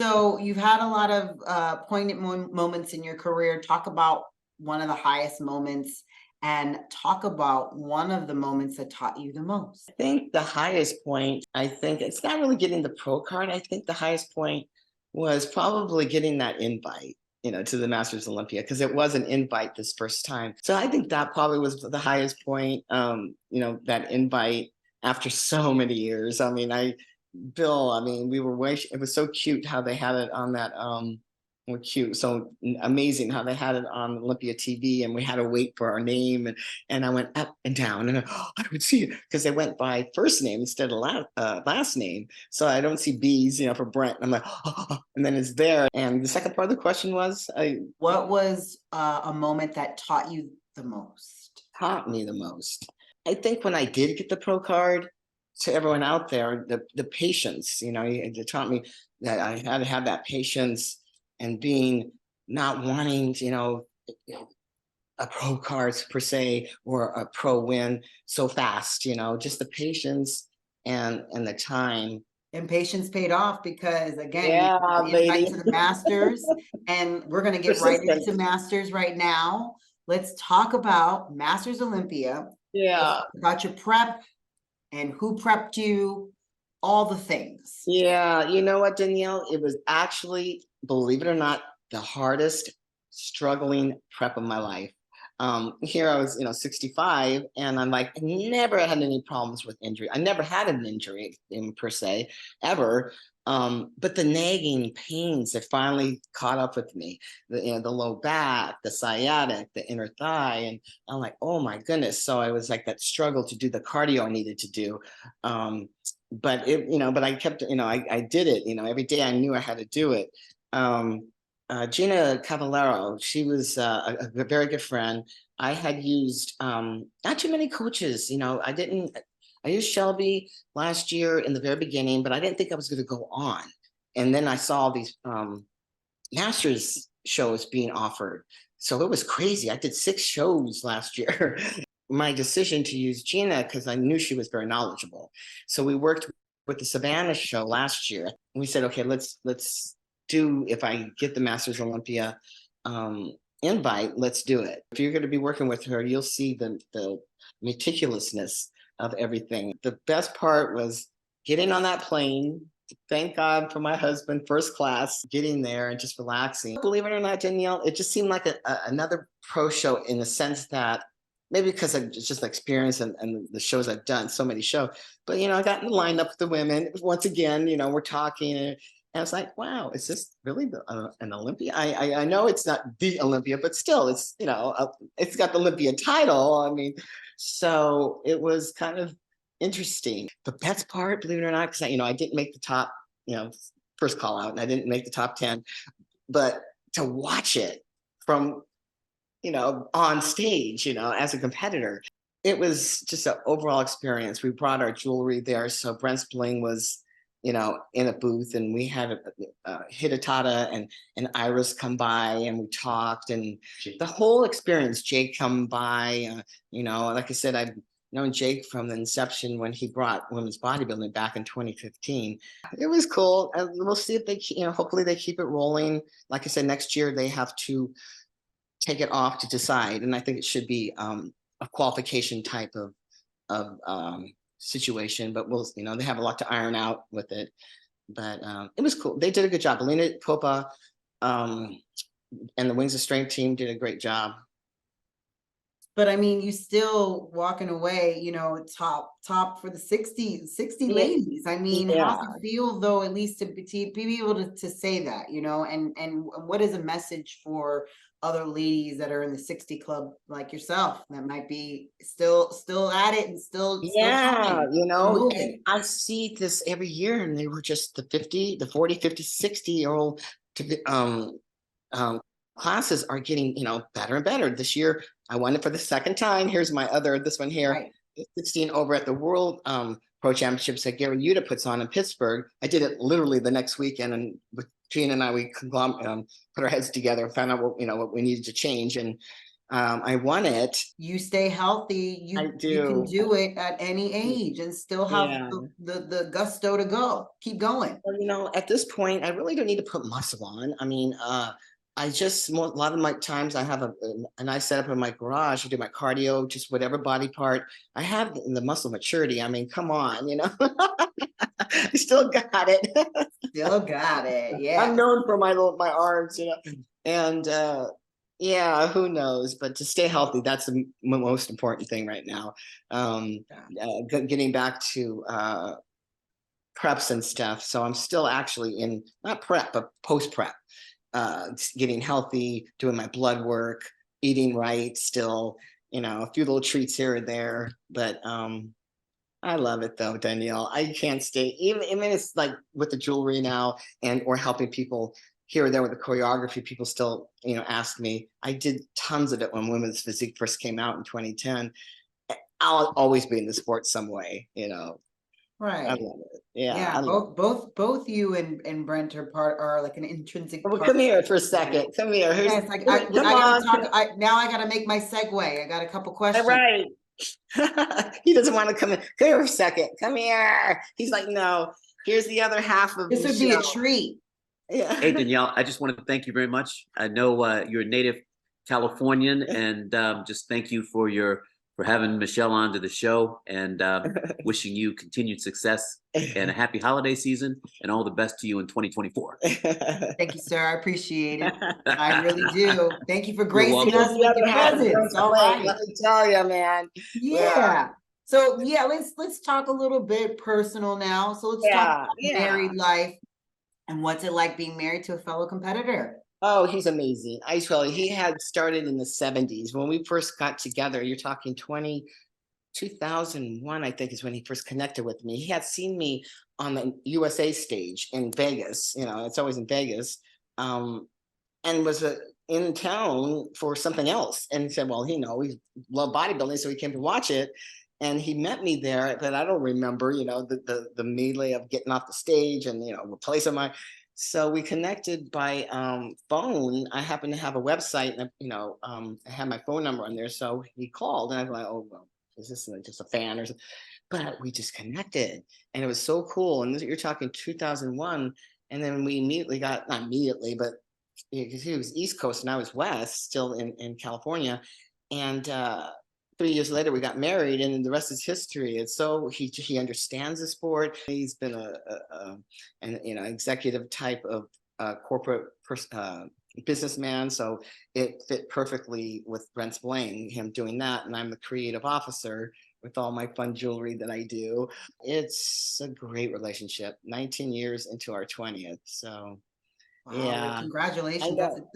So you've had a lot of poignant moments in your career. Talk about one of the highest moments and talk about one of the moments that taught you the most. I think the highest point, I think it's not really getting the pro card. I think the highest point was probably getting that invite, to the Masters Olympia, because it was an invite this first time. So I think that probably was the highest point, that invite after so many years. Bill, we were it was so cute how they had it on that well, cute, so amazing how they had it on Olympia TV, and we had to wait for our name, and I went up and down, and I would see it because they went by first name instead of last name, so I don't see B's, for Brent. And I'm like, and then it's there. And the second part of the question was, What was a moment that taught you the most? taught me the most. I think when I did get the pro card, to everyone out there, the patience, it taught me that I had to have that patience and being not wanting, a pro card per se or a pro win so fast, just the patience and the time. And patience paid off because again, you Yeah, got the invite lady. to the Masters, and we're going to get right into Persistence. Masters right now. Let's talk about Masters Olympia. Let's Yeah. talk about your prep and who prepped you, all the things. Yeah, you know what, Danielle? It was actually, believe it or not, the hardest struggling prep of my life. Here I was, 65, and I'm like, I never had any problems with injury. I never had an injury per se, ever. But the nagging pains that finally caught up with me, the low back, the sciatic, the inner thigh, and I'm like, oh my goodness. So I was like that struggle to do the cardio I needed to do. But I kept, I did it, every day I knew I had to do it. Gina Cavallero, she was a very good friend. I had used not too many coaches, I used Shelby last year in the very beginning, but I didn't think I was going to go on. And then I saw these masters shows being offered. So it was crazy. I did 6 shows last year. My decision to use Gina because I knew she was very knowledgeable. So we worked with the Savannah show last year. We said, okay, let's do, if I get the Masters Olympia invite, let's do it. If you're going to be working with her, you'll see the meticulousness of everything. The best part was getting on that plane. Thank God for my husband, first class, getting there and just relaxing. Believe it or not, Danielle, it just seemed like another pro show in the sense that maybe because of just experience and the shows I've done, so many shows. But I got lined up with the women once again. We're talking, and I was like, "Wow, is this really an Olympia?" I know it's not the Olympia, but still, it's it's got the Olympia title. So it was kind of interesting. The best part, believe it or not, because I didn't make the top, first call out, and I didn't make the top 10, but to watch it from on stage, as a competitor. It was just an overall experience. We brought our jewelry there. So Brent's Bling was, in a booth, and we had Hidatata and Iris come by, and we talked, and the whole experience, Jake come by, like I said, I've known Jake from the inception when he brought women's bodybuilding back in 2015. It was cool. And we'll see if they, hopefully they keep it rolling. Like I said, next year they have to take it off to decide. And I think it should be a qualification type of situation, but they have a lot to iron out with it. But it was cool. They did a good job. Alina Popa and the Wings of Strength team did a great job. But I mean, you still walking away, top for the 60 Yeah. ladies. I mean, Yeah. how's it feel though, at least to be able to say that, and what is a message for other ladies that are in the 60 club like yourself that might be still at it and still Yeah, coming, still and moving. I see this every year, and they were just the 50, the 40, 50, 60-year-old to be, classes are getting, better and better. This year, I won it for the second time. Here's this one here, Right. 16 over at the World Pro Championships that Gary Yuta puts on in Pittsburgh. I did it literally the next weekend, and with Gina and I, we put our heads together and found out what we needed to change. And I want it. You stay healthy, I you can do. do it at any age and still have Yeah. the gusto to go. Keep going. Well, at this point, I really don't need to put muscle on. I mean, I just a lot of my times I have a nice setup in my garage. I do my cardio, just whatever body part I have the muscle maturity. I mean, come on, I still got it. Still got it. I'm Yeah. known for my arms, and yeah, who knows? But to stay healthy, that's the most important thing right now. Getting back to preps and stuff. So I'm still actually in not prep, but post prep, getting healthy, doing my blood work, eating right still, a few little treats here or there. But I love it though, Danielle. I can't stay, even it's like with the jewelry now or helping people here or there with the choreography, people still, ask me. I did tons of it when Women's Physique first came out in 2010. I'll always be in the sport some way. I Right. love it. Yeah, Yeah, I love it. both you and Brent are like an intrinsic Well, part. come here for a second. Come here. Yeah, it's like Come I gotta on. talk. Now I gotta make my segue. I got a couple All questions. right. He doesn't want to come in. Come here for a second. Come here. He's like, no. Here's the other half of This would be a Michelle. treat. Yeah. Hey, Danielle, I just want to thank you very much. I know you're a native Californian, and just thank you for having Michelle onto the show, and wishing you continued success and a happy holiday season, and all the best to you in 2024. Thank you, sir. I appreciate it. I really do. Thank you for You're gracing welcome. us with your presence. All right. Let me tell you, man. Yeah. So yeah, let's talk a little bit personal now. So let's talk about married life and what's it like being married to a fellow competitor. Oh, he's amazing. I tell you, he had started in the 70s. When we first got together, you're talking 2001, I think is when he first connected with me. He had seen me on the USA stage in Vegas, it's always in Vegas, and was in town for something else. And he said, well, he loved bodybuilding, so he came to watch it. And he met me there, but I don't remember, the melee of getting off the stage and, replacing so we connected by phone. I happened to have a website and, I had my phone number on there. So he called and I was like, oh, well, is this just a fan or something? But we just connected and it was so cool. And you're talking 2001. And then we immediately not immediately, but because he was East Coast and I was West, still in California. And 3 years later, we got married, and then the rest is history. And so he understands the sport. He's been an executive type of corporate businessman, so it fit perfectly with Brent's Bling, him doing that, and I'm the creative officer with all my fun jewelry that I do. It's a great relationship. 19 years into our 20th, so Wow, yeah, I congratulations. know.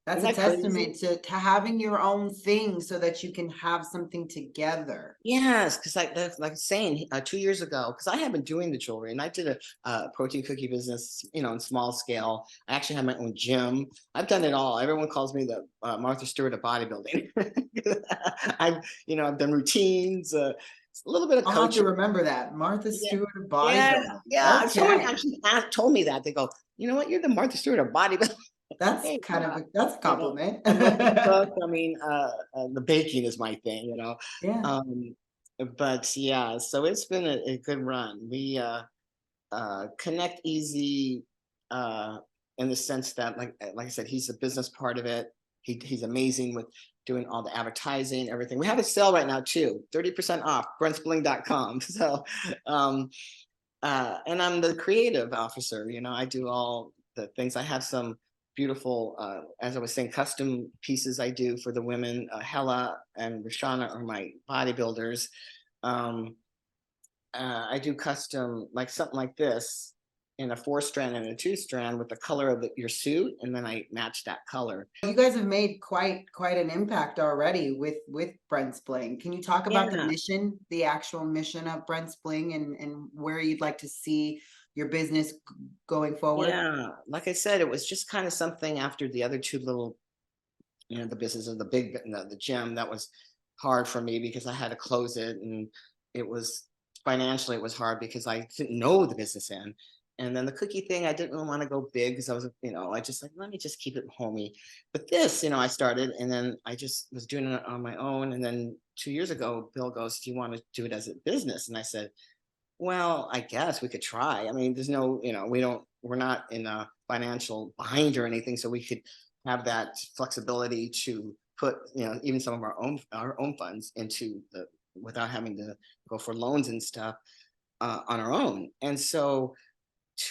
That's Isn't a that crazy? testament to having your own thing so that you can have something together. Yes, because like I was saying 2 years ago, because I have been doing the jewelry and I did a protein cookie business, in small scale. I actually have my own gym. I've done it all. Everyone calls me the Martha Stewart of bodybuilding. I've done routines, a little bit of I'll have to coaching. remember that. Martha Yeah, Stewart of yeah, bodybuilding. yeah. Someone Okay. actually told me that. They go, you know what? You're the Martha Stewart of bodybuilding. That's Hey, kind of that's a compliment. I love to cook. I mean, the baking is my thing. Yeah. Um, but yeah, so it's been a good run. We connect easy in the sense that, like I said, he's the business part of it. He's amazing with doing all the advertising, everything. We have a sale right now too, 30% off, brentsbling.com. So, and I'm the creative officer. I do all the things. I have some beautiful, as I was saying, custom pieces I do for the women. Hella and Rashana are my bodybuilders. Um, I do custom, like something like this in a 4-strand and a 2-strand with the color of your suit, and then I match that color. You guys have made quite an impact already with Brent's Bling. Can you talk about the Yeah. mission, the actual mission of Brent's Bling, and where you'd like to see your business going forward? Yeah, like I said, it was just kind of something after the other two little, the business of the gym, that was hard for me because I had to close it, and it was financially, it was hard because I didn't know the business end. And then the cookie thing, I didn't really want to go big because I was, I just like, let me just keep it homey. But this, I started and then I just was doing it on my own. And then 2 years ago, Bill goes, do you want to do it as a business? And I said, well, I guess we could try. I mean, there's no, we're not in a financial bind or anything. So we could have that flexibility to put, even some of our own funds into the, without having to go for loans and stuff on our own. And so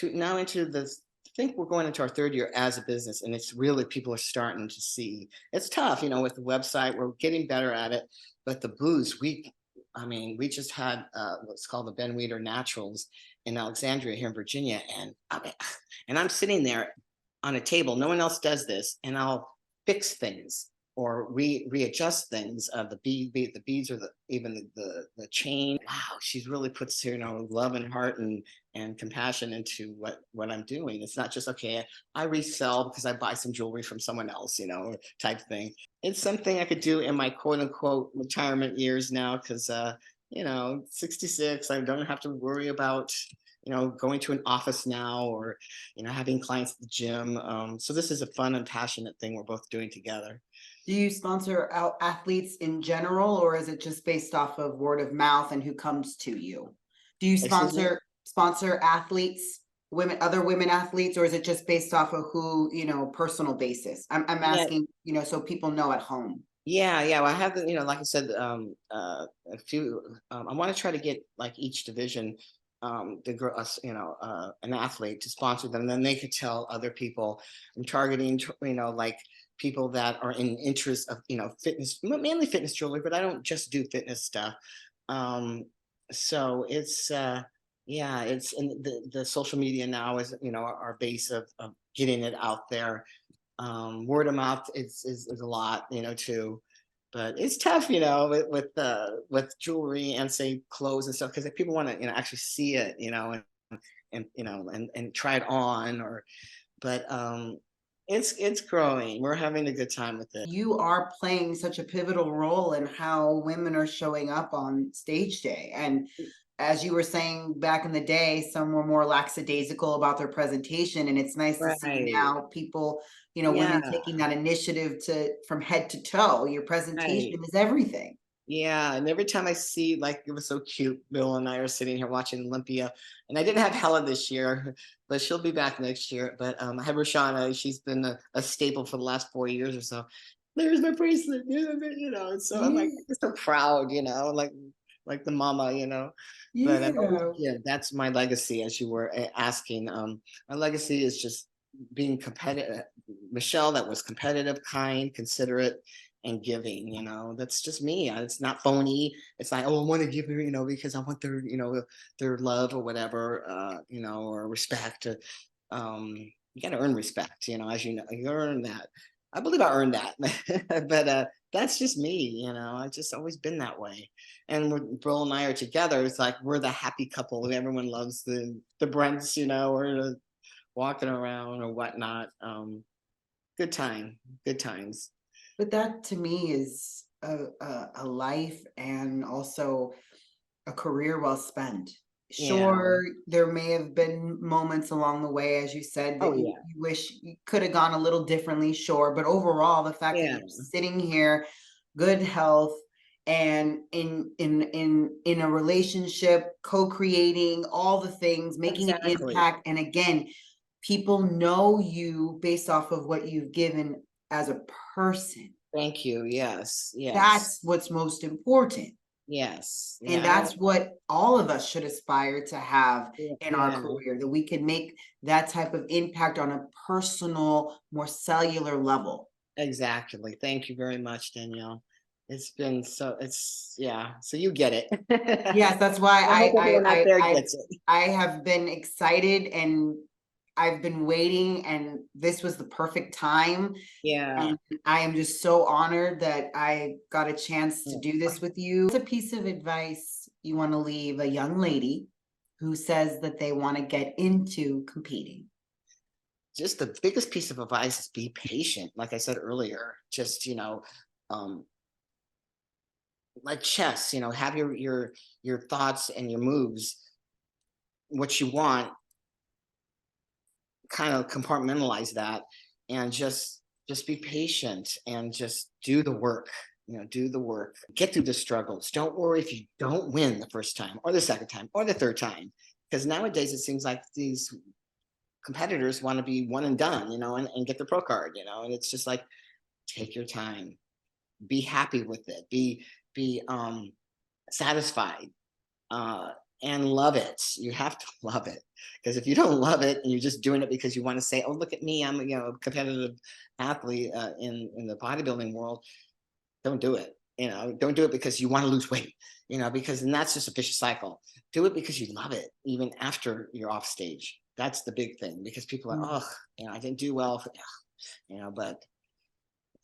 now into this, I think we're going into our third year as a business, and it's really, people are starting to see it's tough, with the website. We're getting better at it, but the booths, we just had what's called the Ben Weeder Naturals in Alexandria here in Virginia, and and I'm sitting there on a table. No one else does this, and I'll fix things or readjust things. The beads, or even the chain. Wow, she's really puts love and heart and compassion into what I'm doing. It's not just, okay, I resell because I buy some jewelry from someone else, type thing. It's something I could do in my quote unquote retirement years now, because 66, I don't have to worry about going to an office now, or having clients at the gym. So this is a fun and passionate thing we're both doing together. Do you sponsor out athletes in general, or is it just based off of word of mouth and who comes to you? Do you sponsor athletes, other women athletes, or is it just based off of who, personal basis? I'm asking, so people know at home. Yeah. Well, I have like I said, a few. I want to try to get like each division, the girl, an athlete to sponsor them, and then they could tell other people. I'm targeting, like people that are in interest of, fitness, mainly fitness jewelry, but I don't just do fitness stuff. So it's, it's in the social media now is, our base of getting it out there. Word of mouth is a lot, too, but it's tough, with jewelry and say clothes and stuff, because people want to, actually see it, and try it on, but it's growing. We're having a good time with it. You are playing such a pivotal role in how women are showing up on stage day. And as you were saying back in the day, some were more lackadaisical about their presentation. And it's nice to see now people, women taking that initiative from head to toe. Your presentation is everything. Yeah, and every time I see, like, it was so cute. Bill and I are sitting here watching Olympia, and I didn't have Helen this year, but she'll be back next year. But I have Roshana. She's been a staple for the last 4 years or so. There's my bracelet, and so I'm like, I'm so proud, like the mama, But that's my legacy, as you were asking. My legacy is just being competitive. Michelle, that was competitive, kind, considerate, and giving. That's just me. It's not phony. It's like, oh, I want to give her, because I want their love or whatever, or respect. You got to earn respect, as you earn that. I believe I earned that. But that's just me. I've just always been that way. And when Bill and I are together, it's like we're the happy couple. Everyone loves the Brents, or walking around or whatnot. Good times. But that to me is a life and also a career well spent. Sure, there may have been moments along the way, as you said, that you wish you could have gone a little differently, sure. But overall, the fact that you're sitting here, good health, and in a relationship, co-creating all the things, making an impact. And again, people know you based off of what you've given as a person. Thank you. Yes. That's what's most important. Yes. And that's what all of us should aspire to have in our career, that we can make that type of impact on a personal, more cellular level. Exactly. Thank you very much, Danielle. It's been so you get it. Yes, that's why I have been excited, and I've been waiting, and this was the perfect time. And I am just so honored that I got a chance to do this with you. What's a piece of advice you want to leave a young lady who says that they want to get into competing? Just the biggest piece of advice is be patient. Like I said earlier, just, like chess, have your thoughts and your moves, what you want, kind of compartmentalize that and just be patient and just do the work. Do the work, get through the struggles. Don't worry if you don't win the first time or the second time or the third time, because nowadays it seems like these competitors want to be one and done, and get the pro card, and it's just like, take your time, be happy with it, be satisfied, and love it. You have to love it, because if you don't love it and you're just doing it because you want to say, oh, look at me, I'm a competitive athlete in the bodybuilding world, don't do it. Don't do it because you want to lose weight, because then that's just a vicious cycle. Do it because you love it, even after you're off stage. That's the big thing, because people are, oh, I didn't do well, but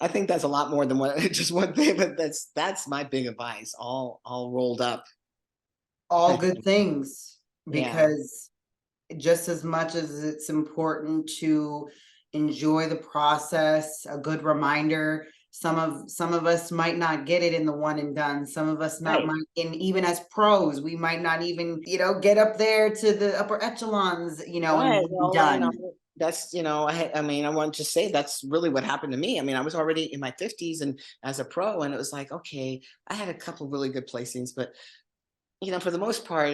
I think that's a lot more than just one thing, but that's my big advice, all rolled up. All good things, Yeah. because just as much as it's important to enjoy the process, a good reminder, some of us might not get it in the one and done. Some of us Right. might, and even as pros, we might not even, get up there to the upper echelons, and Right. be Well, done. that's, I want to say that's really what happened to me. I was already in my 50s and as a pro, and it was like, okay, I had a couple really good placings, but for the most part,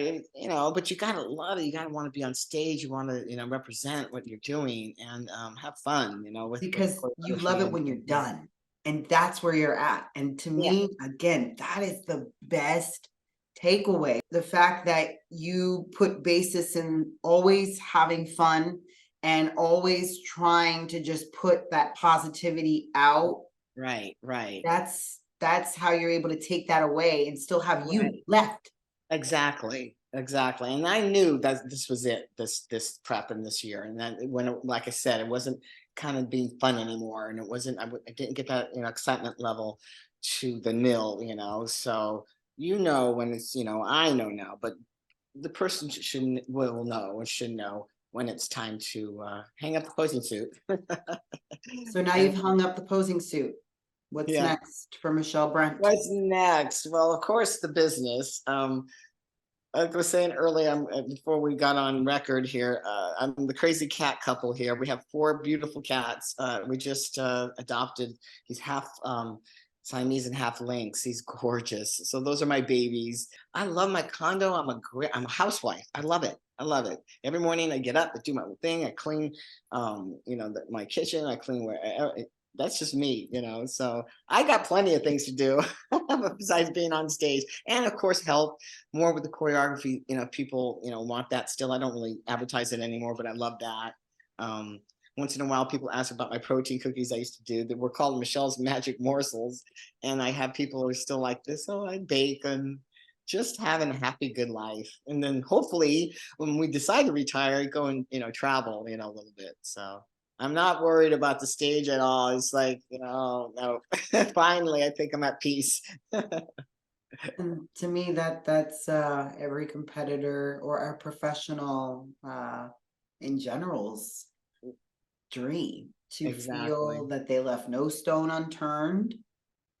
but you gotta love it. You gotta want to be on stage. You want to, represent what you're doing and have fun, with Because you love choreography it when you're done, and that's where you're at. And to yeah, me, again, that is the best takeaway. The fact that you put basis in always having fun and always trying to just put that positivity out. right, That's how you're able to take that away and still have you right. left. Exactly. And I knew that this was it, this prep in this year. And then like I said, it wasn't kind of being fun anymore. And it wasn't, I didn't get that, excitement level to the nil, so, when it's, I know now, but the person will know and should know when it's time to hang up the posing suit. So now And you've hung up the posing suit. What's yeah, next for Michelle Brent? what's next? Well, of course, the business. Like I was saying earlier, before we got on record here, I'm the crazy cat couple here. We have 4 beautiful cats. We just adopted. He's half Siamese and half Lynx. He's gorgeous. So those are my babies. I love my condo. I'm a housewife. I love it. Every morning I get up, I do my thing. I clean, my kitchen. I clean where. That's just me, So I got plenty of things to do besides being on stage, and of course help more with the choreography. People want that still. I don't really advertise it anymore, but I love that. Once in a while people ask about my protein cookies I used to do that were called Michelle's Magic Morsels, and I have people who are still like this. Oh, I bake, and just having a happy good life. And then hopefully when we decide to retire, go and travel a little bit. So I'm not worried about the stage at all. It's like, no. Finally, I think I'm at peace. And to me, that's every competitor or a professional in general's dream, to Exactly. feel that they left no stone unturned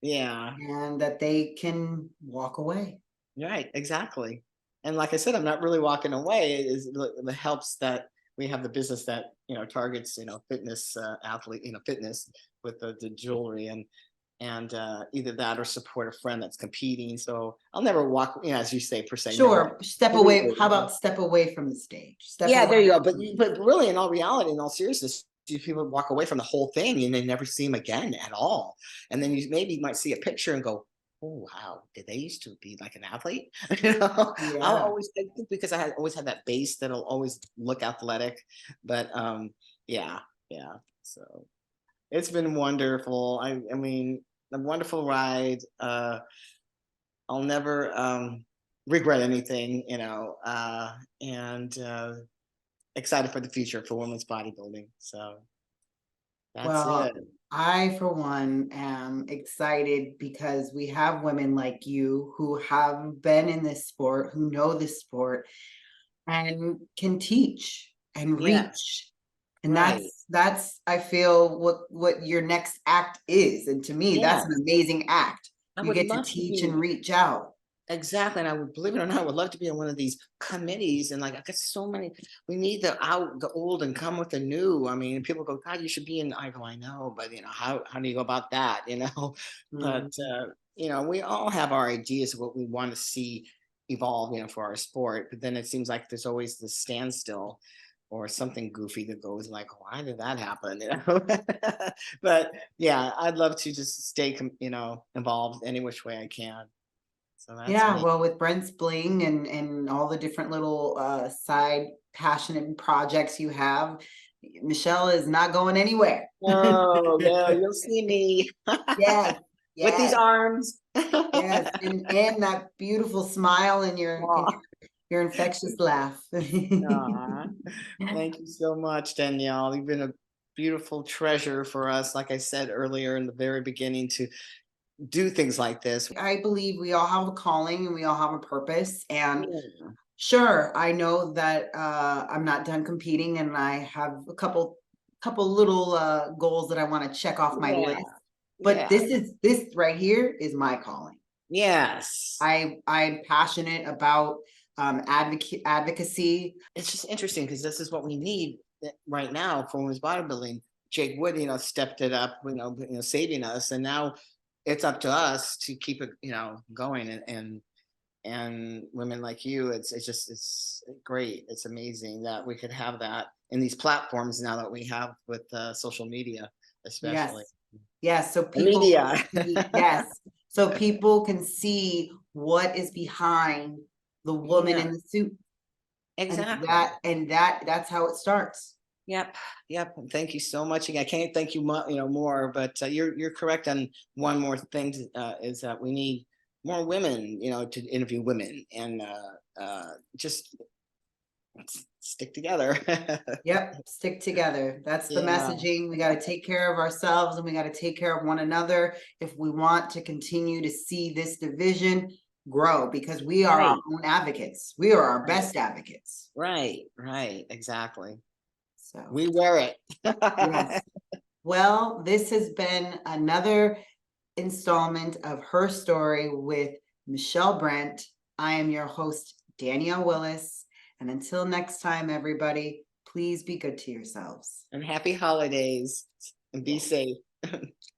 Yeah, and that they can walk away. right, exactly. And like I said, I'm not really walking away. It helps that we have the business that targets fitness athlete, fitness with the jewelry, and either that or support a friend that's competing. So I'll never walk, as you say, per se, never. Sure, step away. How about step away from the stage? Step Yeah, away. there you go. But really, in all reality, in all seriousness, people walk away from the whole thing and they never see him again at all. And then you maybe might see a picture and go, "Oh wow, did they used to be like an athlete?" I'll Yeah. always think, because I always had that base that'll always look athletic. But yeah, yeah. So it's been wonderful. I mean, a wonderful ride. I'll never regret anything, and excited for the future for women's bodybuilding. So that's Well, it. I, for one, am excited because we have women like you who have been in this sport, who know this sport, and can teach and Yes, reach. And right. that's I feel what your next act is. And to me, that's an Yes, amazing act. I You would get to love to teach and be. reach out. Exactly. And I would, believe it or not, I would love to be on one of these committees. And like, I got so many, we need the old and come with the new. I mean, people go, God, you should be in. I go, I know, but how do you go about that? But, Mhm. we all have our ideas of what we want to see evolve, for our sport. But then it seems like there's always this standstill or something goofy that goes like, why did that happen? But yeah, I'd love to just stay, involved any which way I can. So that's Yeah, me. well, with Brent's Bling and all the different little side passionate projects you have, Michelle is not going anywhere. Oh, no, you'll see me Yes, with these yes, arms. yes, and that beautiful smile and Aw, your infectious laugh. aw. Thank you so much, Danielle. You've been a beautiful treasure for us, like I said earlier in the very beginning, to do things like this. I believe we all have a calling and we all have a purpose. And Yeah. sure, I know that I'm not done competing and I have a couple little goals that I want to check off my Yeah. list. But Yeah. this right here is my calling. Yes. I'm passionate about advocacy. It's just interesting because this is what we need right now for women's bodybuilding. Jake Wood, stepped it up, saving us, and now it's up to us to keep it, going. And women like you, it's great. It's amazing that we could have that in these platforms now that we have with social media, Yes. especially Yes. So the people media. can see, yes. So people can see what is behind the woman Yeah, in the suit. And exactly. that's how it starts. Yep, yep. And thank you so much. Again, I can't thank you, more. But you're correct on one more thing. Is that we need more women, to interview women and just let's stick together. Yep, stick together. That's the Yeah, messaging. We got to take care of ourselves and we got to take care of one another if we want to continue to see this division grow because we are our right, own advocates. We are our right, best advocates. right. Exactly. So, We wear it. yes. Well, this has been another installment of Her Story with Michelle Brent. I am your host, Danielle Willis. And until next time, everybody, please be good to yourselves. And happy holidays and be Yes. safe.